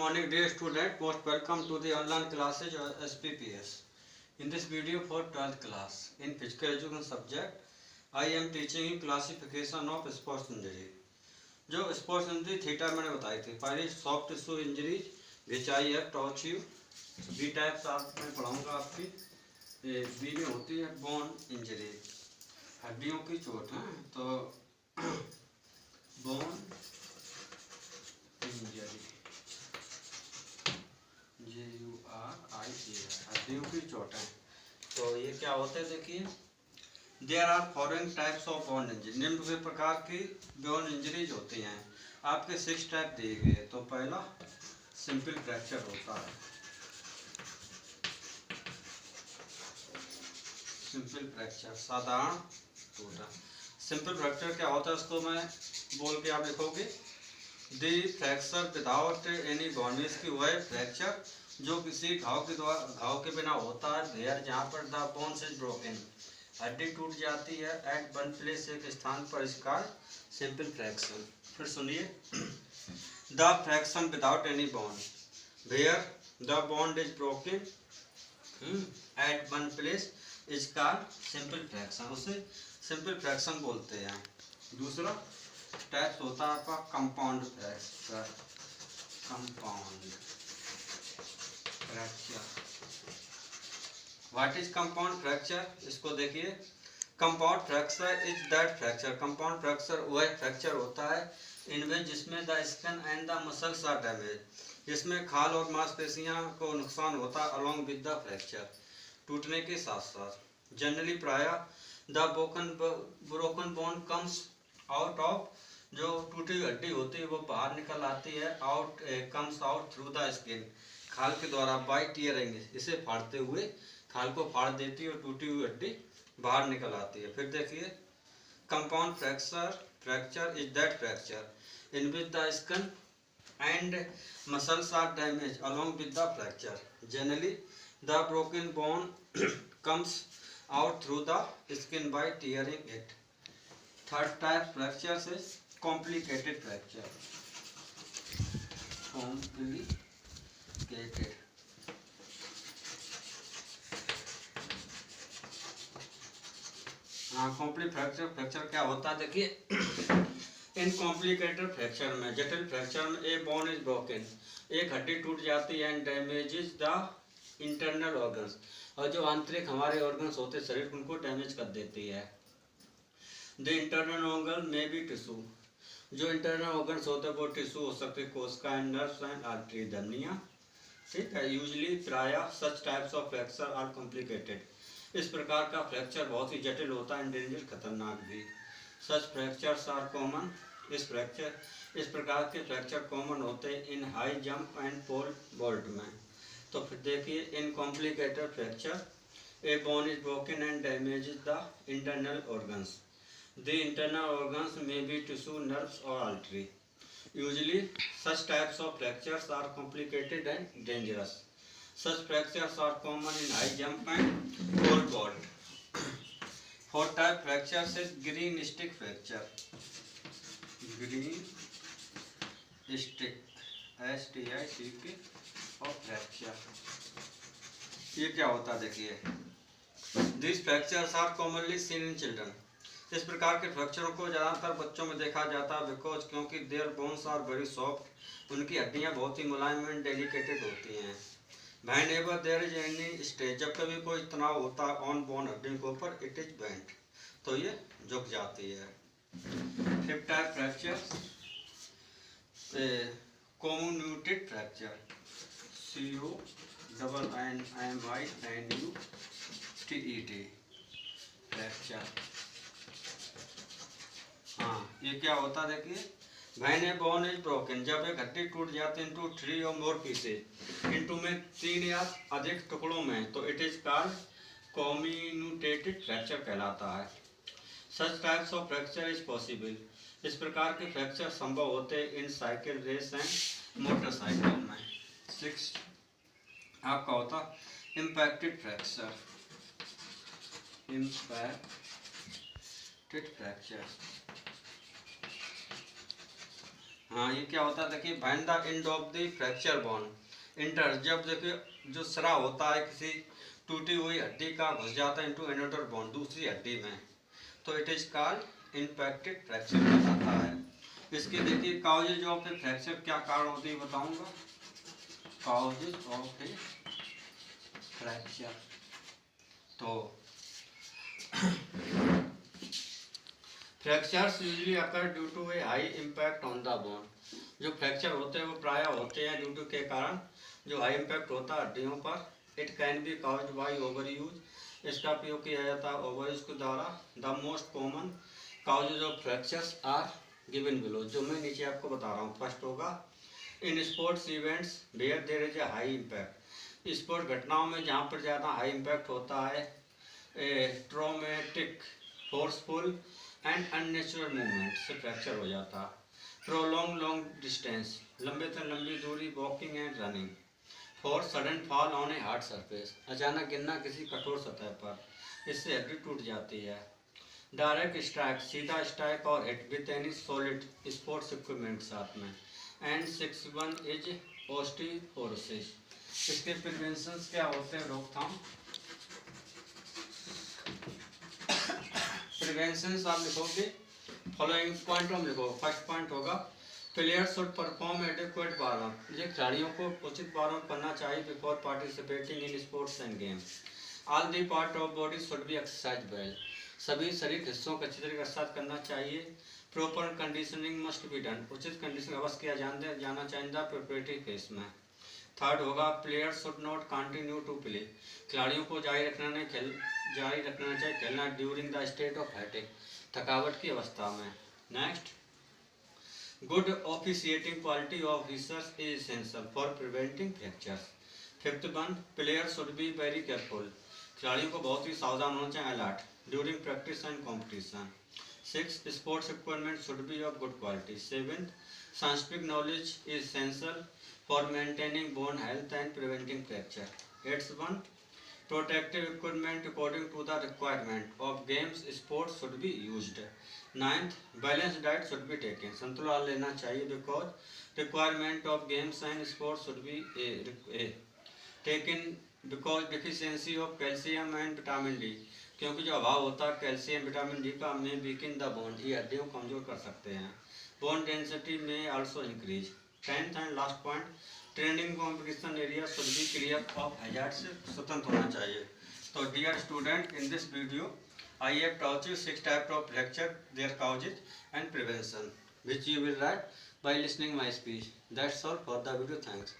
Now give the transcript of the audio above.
morning dear student, most welcome to the online classes SPPS. In this video for 12th class in physical education subject, I am teaching you classification of sports injury. जो sports injury थीटा मैंने बताई थी, पहली soft tissue injuries which I have taught you, B types आप मैं पढ़ाऊंगा आपकी। बी में होती है बोन इंजरी, हड्डियों की चोट है, तो बोन इंजरी JURI हड्डियों की चोट है। तो ये क्या होते हैं देखिए, there are following types of bone injury, निम्न प्रकार की बोन इंजरीज होती हैं। आपके 6 टाइप दिए गए। तो पहला सिंपल फ्रैक्चर होता है, सिंपल फ्रैक्चर साधारण टूटा। सिंपल फ्रैक्चर क्या होता है उसको मैं बोल के आप लिखोगे, दी फ्रैक्चर विदाउट एनी बोनेस की वह फ्रैक्चर जो किसी घाव के बिना होता है, वेयर जहाँ पर द बोन्स इज ब्रोकन, हड्डी टूट जाती है, एट वन प्लेस एक स्थान पर, इसका सिंपल फ्रैक्शन। फिर सुनिए, the fraction without any bone, where the bone is broken at one place, इसका सिंपल फ्रैक्शन, उसे सिंपल फ्रैक्शन बोलते हैं। दूसरा टाइप होता है आपका compound fracture, compound fracture. What is compound fracture, इसको देखिए, compound fracture is that fracture, compound fracture वह फ्रैक्चर होता है इनमें जिसमें the skin and the muscles are damage, जिसमें खाल और मांसपेशियां को नुकसान होता है, अलोंग विद द फ्रैक्चर, टूटने के साथ साथ। जनरली प्राय the broken bone comes out of, जो टूटी हुई हड्डी होती है वो बाहर निकल आती है, out comes out through the skin, खाल के द्वारा, बाय टीयरिंग, इसे फाड़ते हुए खाल को फाड़ देती है और टूटी हुई हड्डी बाहर निकल आती है। फिर देखिए, compound fracture is that fracture in which the skin and muscles are damage along with the fracture, generally the broken bone comes out through the skin by tearing it. Third type fracture is complicated fracture, complicated। हाँ, complete fracture क्या होता है देखिए, in complicated fracture में, जटिल fracture में, ए bone is broken, एक हड्डी टूट जाती है, and damages the internal organs, और जो आंतरिक हमारे ऑर्गन्स होते हैं शरीर, उनको डैमेज कर देती है। द इंटरनल ऑर्गन में भी टिश्यू, जो इंटरनल ऑर्गन्स होते हैं वो टिश्यू हो सकते हैं, कोशिका एंड नर्व्स एंड आर्टरी, धमनियाँ, ठीक है। यूजली प्रायः such types of fracture are complicated, इस प्रकार का फ्रैक्चर बहुत ही जटिल होता है, एंड डेंजर, खतरनाक भी। सच फ्रैक्चर्स आर कॉमन, इस प्रकार के फ्रैक्चर कॉमन होते हैं in high jump and pole vault में। तो फिर देखिए, in complicated fracture a bone is broken and damages the internal organs, the internal organs may be tissue, nerves और artery. Usually such types of fractures are complicated and dangerous, such fractures are common in high jump and pole vault. Fourth type fractures is green stick fracture, green stick STICK और fracture, ये क्या होता है देखिए, this fractures are commonly seen in children, इस प्रकार के फ्रैक्चरों को ज़्यादातर बच्चों में देखा जाता है, बिकॉज क्योंकि their bones are very soft, उनकी हड्डियाँ बहुत ही मुलायम एंड डेलिकेटेड होती हैं। Whenever there is any stress, जब कभी कोई तनाव होता है ऑन बोन, हड्डी के ऊपर, इट इज बेंट, तो ये झुक जाती है। Fifth type fracture comminuted fracture, CONNIMINUTED fracture. हाँ, ये क्या होता है देखिए, when a bone is broken, जब एक हड्डी टूट जाती है, इनटू 3 और मोर पीसेज, इनटू में 3 या अधिक टुकड़ों में, तो it is called comminuted fracture कहलाता है। Such types of fracture is possible, इस प्रकार के फ्रैक्चर संभव होते हैं in cycle race and motorcycle में। 6 आपका होता इम्पैक्टेड फ्रैक्चर, इम्पैक्टेड फ्रैक्चर। हाँ, ये क्या होता है देखिए, when the end of the fracture bone inter, जब देखिए जो सिरा होता है किसी टूटी हुई हड्डी का घुस जाता है इनटू अनदर बोन, दूसरी हड्डी में, तो it is called impacted fracture कहलाता है। इसके देखिए काउजेज ऑफ ए फ्रैक्चर क्या कारण होते हैं बताऊंगा। काउजेज ऑफ ए फ्रैक्चर, तो fractures usually occur due to a high impact on the bone. जो फ्रैक्चर होते हैं वो प्राय होते हैं ड्यू टू के कारण, जो हाई इम्पैक्ट होता है हड्डियों पर। It can be caused by overuse, इसका उपयोग किया जाता है ओवर यूज के द्वारा। The most common causes of fractures are given below, जो मैं नीचे आपको बता रहा हूँ। फर्स्ट होगा in sports events where there is a high impact, sport घटनाओं में जहाँ पर ज़्यादा हाई इम्पैक्ट होता है, traumatic, forceful and unnatural movement से फ्रैक्चर हो जाता है। प्रोलॉन्ग लॉन्ग डिस्टेंस, लंबे से लंबी दूरी, walking and running. For sudden fall on a hard surface, अचानक गिरना किसी कठोर सतह पर, इससे हड्डी टूट जाती है। डायरेक्ट स्ट्राइक, सीधा स्ट्राइक और hit with any solid sports equipment साथ में। And 6 is osteoporosis. इसके प्रिवेंशन क्या होते हैं, रोकथाम। प्रिवेंशन आप लिखोगे फॉलोइंग पॉइंट में लिखो। फर्स्ट पॉइंट होगा players should perform adequate warm up, ये खिलाड़ियों को उचित वार्म अप करना चाहिए before participating in sports and games. All the part of body should be exercise well, सभी शरीर हिस्सों का अच्छी तरीके से एक्सरसाइज करना चाहिए। Proper conditioning must be done, उचित कंडीशन अवश्य किया जाना चाहिए प्रिपरेटरी फेज में। थर्ड होगा players should not continue to play, खिलाड़ियों को जारी रखना चाहिए खेलना during the state of fatigue, थकावट की अवस्था में। Next, good officiating quality of officers is essential for preventing fractures. Fifth one, players should be very careful, खिलाड़ियों को बहुत ही सावधान होना चाहिए, alert during practice and competition. Six, sports equipment should be of good quality. Seventh, scientific knowledge is essential for maintaining bone health and preventing fracture. 8th one, protective equipment according to the requirement of games sports should be used. 9th, balanced diet should be taken, संतुलन लेना चाहिए because requirement of games and sports should be taken because deficiency of calcium and vitamin D, क्योंकि जो अभाव होता है calcium vitamin D का में वीकन द बोन, ये हड्डियों को कमजोर कर सकते हैं। बोन डेंसिटी में also increase. 10th and last point, training competition area should be clear of hazard से स्वतंत्र होना चाहिए। तो dear student, in this video I have taught you 6 types of fracture, their causes and prevention, which you will write by listening my speech. That's all for the video. Thanks.